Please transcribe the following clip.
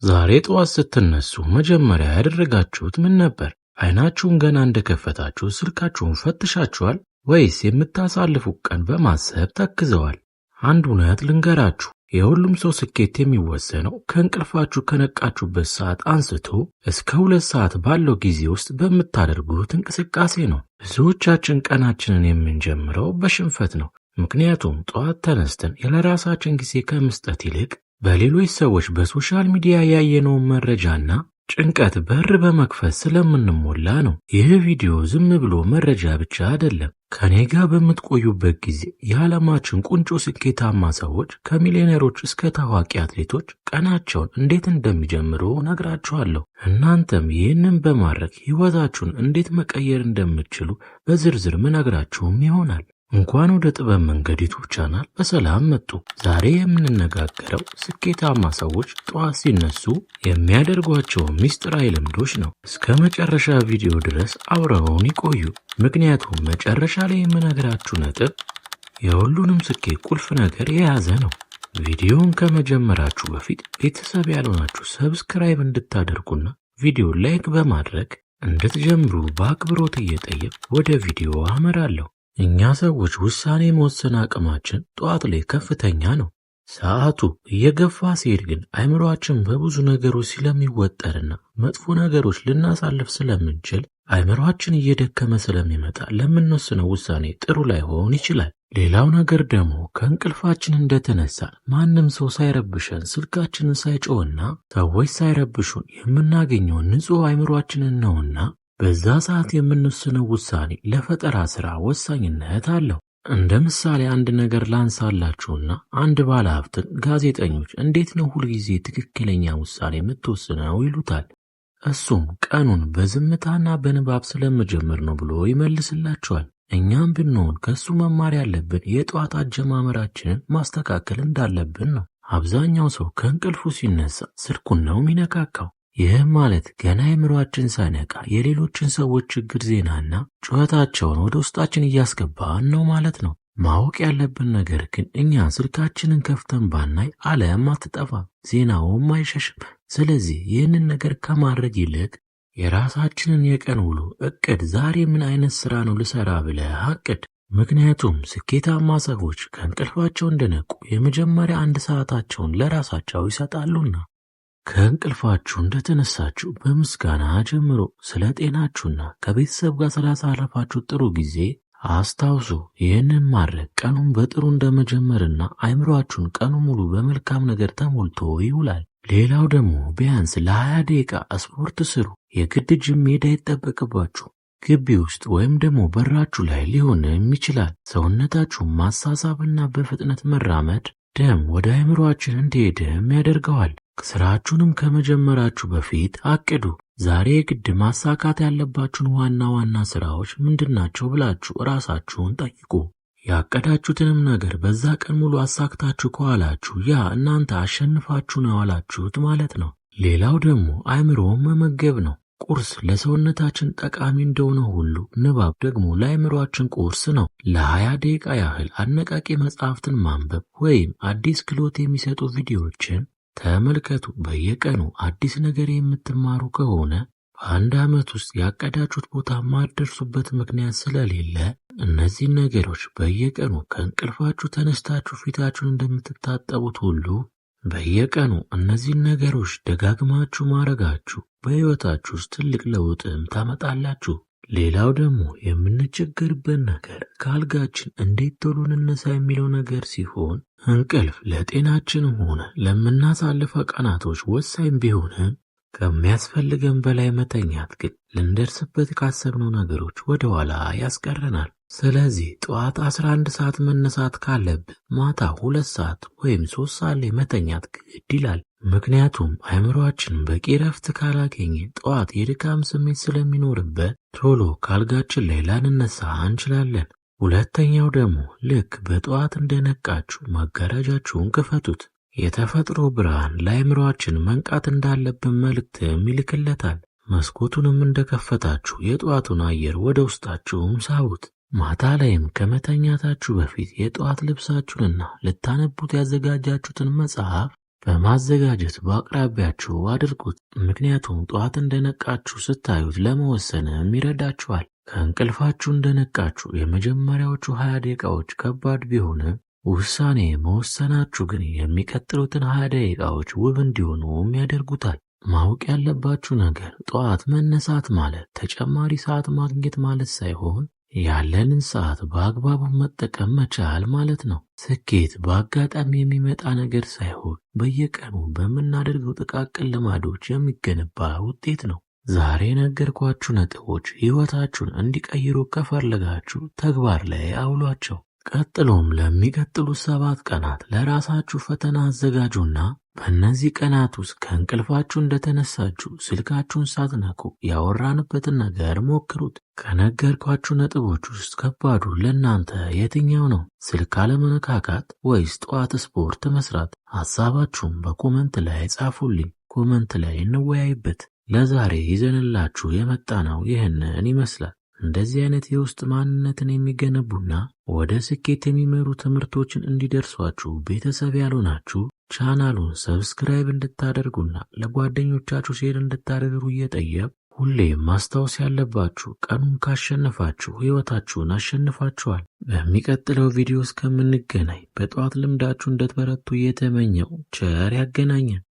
ዛሬ ጠዋት ስትነሱ መጀመሪያ ያደረጋችሁት ምን ነበር? አይናችሁን ገና እንደከፈታችሁ ስልካችሁን ፈትሻችኋል ወይስ የምታሳልፉት ቀን በማሰብ ተክዘዋል? አንድ እውነት ልንገራችሁ፣ የሁሉም ሰው ስኬት የሚወሰነው ከእንቅልፋችሁ ከነቃችሁበት ሰዓት አንስቶ እስከ 2 ሰዓት ባለው ጊዜ ውስጥ በምታደርጉት እንቅስቃሴ ነው። ብዙዎቻችን ቀናችንን የምንጀምረው በሽንፈት ነው። ምክንያቱም ጠዋት ተነስተን ለራሳችን ጊዜ ከመስጠት ይልቅ በሌሎች ሰዎች በሶሻል ሚዲያ ያየነውን መረጃና ጭንቀት በር በመክፈት ስለምንሞላ ነው። ይህ ቪዲዮ ዝም ብሎ መረጃ ብቻ አይደለም። ከኔ ጋር በምትቆዩበት ጊዜ የዓለማችን ቁንጮ ስኬታማ ሰዎች ከሚሊዮነሮች እስከ ታዋቂ አትሌቶች ቀናቸውን እንዴት እንደሚጀምሩ ነግራችኋለሁ። እናንተም ይህንን በማድረግ ሕይወታችሁን እንዴት መቀየር እንደምትችሉ በዝርዝር ምነግራችሁም ይሆናል። እንኳን ወደ ጥበብ መንገድ ዩቲዩብ ቻናል በሰላም መጡ። ዛሬ የምንነጋገረው ስኬታማ ሰዎች ጠዋት ሲነሱ የሚያደርጓቸው ሚስጥራዊ ልምዶች ነው። እስከ መጨረሻ ቪዲዮ ድረስ አብረውን ይቆዩ፣ ምክንያቱም መጨረሻ ላይ የምነግራችሁ ነጥብ የሁሉንም ስኬት ቁልፍ ነገር የያዘ ነው። ቪዲዮውን ከመጀመራችሁ በፊት ቤተሰብ ያልሆናችሁ ሰብስክራይብ እንድታደርጉና ቪዲዮ ላይክ በማድረግ እንድትጀምሩ በአክብሮት እየጠየቅ ወደ ቪዲዮ አመራለሁ። እኛ ሰዎች ውሳኔ መወሰን አቅማችን ጠዋት ላይ ከፍተኛ ነው። ሰዓቱ እየገፋ ሲሄድ ግን አይምሮአችን በብዙ ነገሮች ስለሚወጠርና መጥፎ ነገሮች ልናሳልፍ ስለምንችል አይምሮአችን እየደከመ ስለሚመጣ ለምንወስነው ውሳኔ ጥሩ ላይሆን ይችላል። ሌላው ነገር ደግሞ ከእንቅልፋችን እንደተነሳን ማንም ሰው ሳይረብሸን ስልካችንን ሳይጮህና ሰዎች ሳይረብሹን የምናገኘው ንጹሕ አይምሮአችንን ነውና በዛ ሰዓት የምንወስነው ውሳኔ ለፈጠራ ሥራ ወሳኝነት አለው። እንደ ምሳሌ አንድ ነገር ላንሳላችሁና አንድ ባለሀብትን ጋዜጠኞች እንዴት ነው ሁልጊዜ ትክክለኛ ውሳኔ የምትወስነው ይሉታል። እሱም ቀኑን በዝምታና በንባብ ስለምጀምር ነው ብሎ ይመልስላቸዋል። እኛም ብንሆን ከሱ መማር ያለብን የጠዋት አጀማመራችንን ማስተካከል እንዳለብን ነው። አብዛኛው ሰው ከእንቅልፉ ሲነሳ ስልኩን ነው የሚነካካው። ይህም ማለት ገና አእምሮአችን ሳይነቃ የሌሎችን ሰዎች ችግር ዜናና ጩኸታቸውን ወደ ውስጣችን እያስገባን ነው ማለት ነው። ማወቅ ያለብን ነገር ግን እኛ ስልካችንን ከፍተን ባናይ ዓለም አትጠፋም፣ ዜናውም አይሸሽም። ስለዚህ ይህንን ነገር ከማድረግ ይልቅ የራሳችንን የቀን ውሎ እቅድ፣ ዛሬ ምን አይነት ሥራ ነው ልሰራ ብለህ አቅድ። ምክንያቱም ስኬታማ ሰዎች ከእንቅልፋቸው እንደነቁ የመጀመሪያ 1 ሰዓታቸውን ለራሳቸው ይሰጣሉና። ከእንቅልፋችሁ እንደተነሳችሁ በምስጋና ጀምሮ ስለ ጤናችሁና ከቤተሰብ ጋር ስላሳለፋችሁ ጥሩ ጊዜ አስታውሱ። ይህንን ማድረግ ቀኑን በጥሩ እንደመጀመርና አይምሮአችሁን ቀኑ ሙሉ በመልካም ነገር ተሞልቶ ይውላል። ሌላው ደግሞ ቢያንስ ለ20 ደቂቃ ስፖርት ስሩ። የግድ ጂም መሄድ አይጠበቅባችሁ። ግቢ ውስጥ ወይም ደግሞ በራችሁ ላይ ሊሆንም ይችላል። ሰውነታችሁን ማሳሳብና በፍጥነት መራመድ ደም ወደ አይምሮአችን እንዲሄድም ያደርገዋል። ስራችሁንም ከመጀመራችሁ በፊት አቅዱ። ዛሬ የግድ ማሳካት ያለባችሁን ዋና ዋና ስራዎች ምንድናቸው ብላችሁ ራሳችሁን ጠይቁ። ያቀዳችሁትንም ነገር በዛ ቀን ሙሉ አሳክታችሁ ከዋላችሁ ያ እናንተ አሸንፋችሁ ነው ያላችሁት ማለት ነው። ሌላው ደግሞ አይምሮውን መመገብ ነው። ቁርስ ለሰውነታችን ጠቃሚ እንደሆነ ሁሉ ንባብ ደግሞ ለአይምሮአችን ቁርስ ነው። ለ20 ደቂቃ ያህል አነቃቂ መጽሐፍትን ማንበብ ወይም አዲስ ክህሎት የሚሰጡ ቪዲዮዎችን ተመልከቱ። በየቀኑ አዲስ ነገር የምትማሩ ከሆነ በአንድ ዓመት ውስጥ ያቀዳችሁት ቦታ ማትደርሱበት ምክንያት ስለሌለ እነዚህን ነገሮች በየቀኑ ከእንቅልፋችሁ ተነስታችሁ ፊታችሁን እንደምትታጠቡት ሁሉ በየቀኑ እነዚህን ነገሮች ደጋግማችሁ ማድረጋችሁ በሕይወታችሁ ውስጥ ትልቅ ለውጥም ታመጣላችሁ። ሌላው ደግሞ የምንቸገርበት ነገር ከአልጋችን እንዴት ቶሎ እንነሳ የሚለው ነገር ሲሆን እንቅልፍ ለጤናችንም ሆነ ለምናሳልፈው ቀናቶች ወሳኝ ቢሆንም ከሚያስፈልገን በላይ መተኛት ግን ልንደርስበት ካሰብነው ነገሮች ወደ ኋላ ያስቀረናል። ስለዚህ ጠዋት 11 ሰዓት መነሳት ካለብን ማታ 2 ሰዓት ወይም 3 ሰዓት ላይ መተኛት ግድ ይላል። ምክንያቱም አይምሮአችን በቂ ረፍት ካላገኘ ጠዋት የድካም ስሜት ስለሚኖርበት ቶሎ ካልጋችን ላይ ላንነሳ እንችላለን። ሁለተኛው ደግሞ ልክ በጠዋት እንደነቃችሁ መጋረጃችሁን ክፈቱት። የተፈጥሮ ብርሃን ለአይምሮአችን መንቃት እንዳለብን መልእክትም ይልክለታል። መስኮቱንም እንደከፈታችሁ የጠዋቱን አየር ወደ ውስጣችሁም ሳቡት። ማታ ላይም ከመተኛታችሁ በፊት የጠዋት ልብሳችሁንና ልታነቡት ያዘጋጃችሁትን መጽሐፍ በማዘጋጀት በአቅራቢያችሁ አድርጉት። ምክንያቱም ጠዋት እንደነቃችሁ ስታዩት ለመወሰንም ይረዳችኋል። ከእንቅልፋችሁ እንደነቃችሁ የመጀመሪያዎቹ 20 ደቂቃዎች ከባድ ቢሆንም ውሳኔ መወሰናችሁ ግን የሚቀጥሉትን 20 ደቂቃዎች ውብ እንዲሆኑም ያደርጉታል። ማወቅ ያለባችሁ ነገር ጠዋት መነሳት ማለት ተጨማሪ ሰዓት ማግኘት ማለት ሳይሆን ያለንን ሰዓት በአግባቡ መጠቀም መቻል ማለት ነው። ስኬት በአጋጣሚ የሚመጣ ነገር ሳይሆን በየቀኑ በምናደርገው ጥቃቅን ልማዶች የሚገነባ ውጤት ነው። ዛሬ የነገርኳችሁ ነጥቦች ሕይወታችሁን እንዲቀይሩ ከፈለጋችሁ ተግባር ላይ አውሏቸው። ቀጥሎም ለሚቀጥሉት 7 ቀናት ለራሳችሁ ፈተና አዘጋጁና በእነዚህ ቀናት ውስጥ ከእንቅልፋችሁ እንደተነሳችሁ ስልካችሁን ሳትነኩ ያወራንበትን ነገር ሞክሩት። ከነገርኳችሁ ነጥቦች ውስጥ ከባዱ ለእናንተ የትኛው ነው? ስልክ አለመነካካት ወይስ ጠዋት ስፖርት መስራት? ሐሳባችሁን በኮመንት ላይ ጻፉልኝ። ኮመንት ላይ እንወያይበት። ለዛሬ ይዘንላችሁ የመጣነው ይህንን ይመስላል። እንደዚህ አይነት የውስጥ ማንነትን የሚገነቡና ወደ ስኬት የሚመሩ ትምህርቶችን እንዲደርሷችሁ ቤተሰብ ያልሆናችሁ ቻናሉን ሰብስክራይብ እንድታደርጉና ለጓደኞቻችሁ ሼር እንድታደርጉ እየጠየቁ ሁሌም ማስታወስ ያለባችሁ ቀኑን ካሸነፋችሁ ሕይወታችሁን አሸንፋችኋል። በሚቀጥለው ቪዲዮ እስከምንገናኝ በጠዋት ልምዳችሁ እንድትበረቱ እየተመኘው ቸር ያገናኘን።